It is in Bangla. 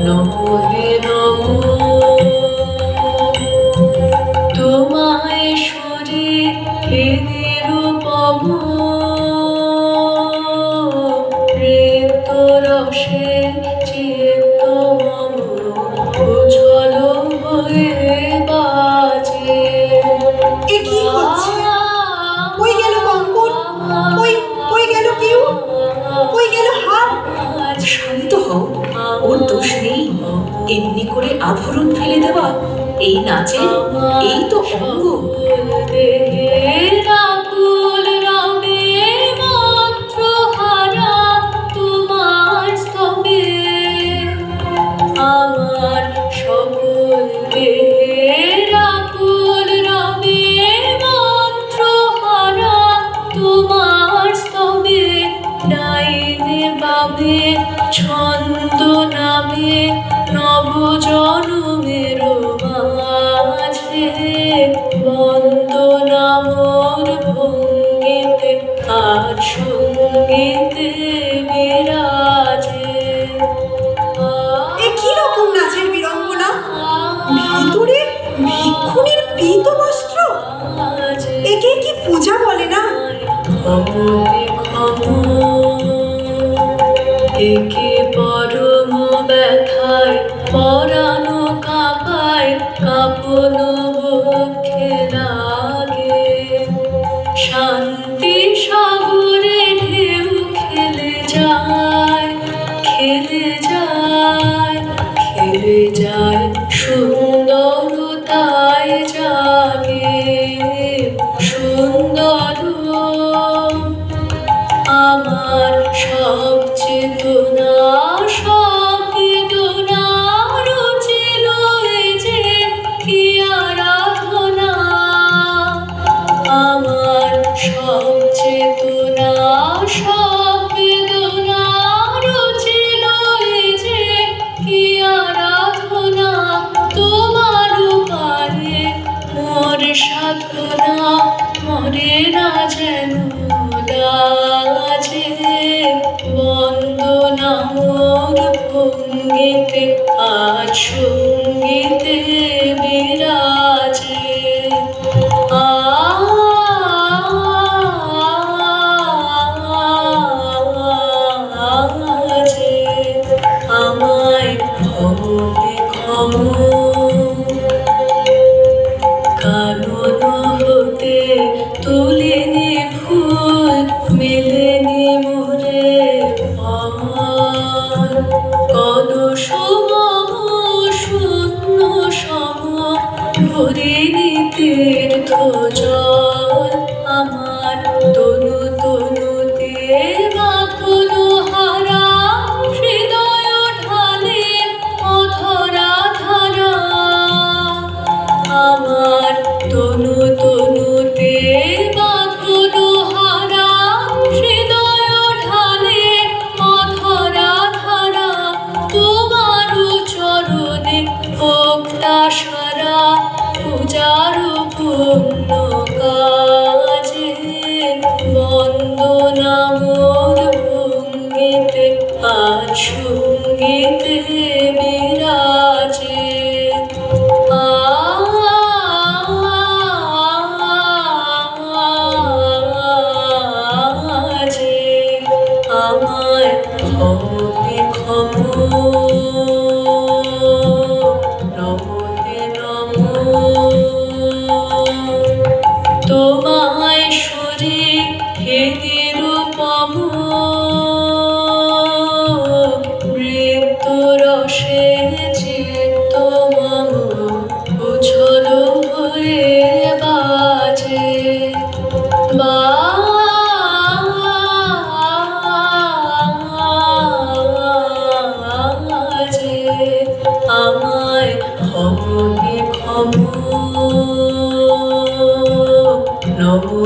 নমো হে নমো। তোমায় শরীর হে নিরুপম, ঋতরসে চিত্ত মম উজ্জ্বল হয়ে বাজে। এ কি হচ্ছে? কই গেল কঙ্কন? কই কই গেল কেউ? কই গেল হার? শান্ত হও, ওর দোষ নেই। এমনি করে আভরণ ফেলে দেওয়া এই নাচের এই তো অঙ্গ। আকুল রবে মাত্র হারা তোমার স্তবে, আমার সকল দেহের আকুল রবে মাত্র হারা তোমার স্তবে। ডাইনে বামে ছন্দ নামে নব জনমের মাঝে, বন্দনা মোর ভঙ্গিতে আর সঙ্গীতে বিরাজে। এ কি রকম নাচের বিড়ম্বনা? ভিতরে ভিক্ষুণীর পীত বস্ত্র, একে কি পূজা বলে না? একে পরম ব্যথায় পরানো কাঁপায়, কাঁপন বক্ষে লাগে। শান্তি সাগরে ঢেউ খেলে যায়, খেলে যায়, খেলে যায়, সুন্দরতায় জাগে সুন্দর। আমার সব চেতনা সব বেদনা রুচিল এ যে কি আরাধনা। আমার সব চেতনা সব বেদনা রুচিল এ যে কি আরাধনা। তোমার পারে মোর সাধনা মরে না যেন লাজে, বন্দনা মোর ভঙ্গিতে আর সঙ্গীতে বিরাজে। আজে আমায় ক্ষমতে ক্ষম, কানন হতে তুলিনি ফুল মেলেনি মোরে ফল। কলস মম শূন্য সম ভরিনি তীর্থ জল। আমার তনু তনুতে মাতুল হারা হৃদয় ঢালে অধরা ধারা। আমার তনু তনুতে বাঁধন হারা হৃদয় ঢালে অধরা ধারা। তোমার চরণে ভক্তা সারা পূজার পূর্ণ কাজে, বন্দনা মোর ভঙ্গিতে আর সঙ্গীতে বিরাজে। আজে আমায় ক্ষমতে ক্ষম, নমো হে নমো। তোমায় শরীর হে নিরুপম, ঋতুরসে চিত্ত মম উজ্জ্বল হয়ে বাজে। বাজে আমায় ক্ষমতে ক্ষম, নমো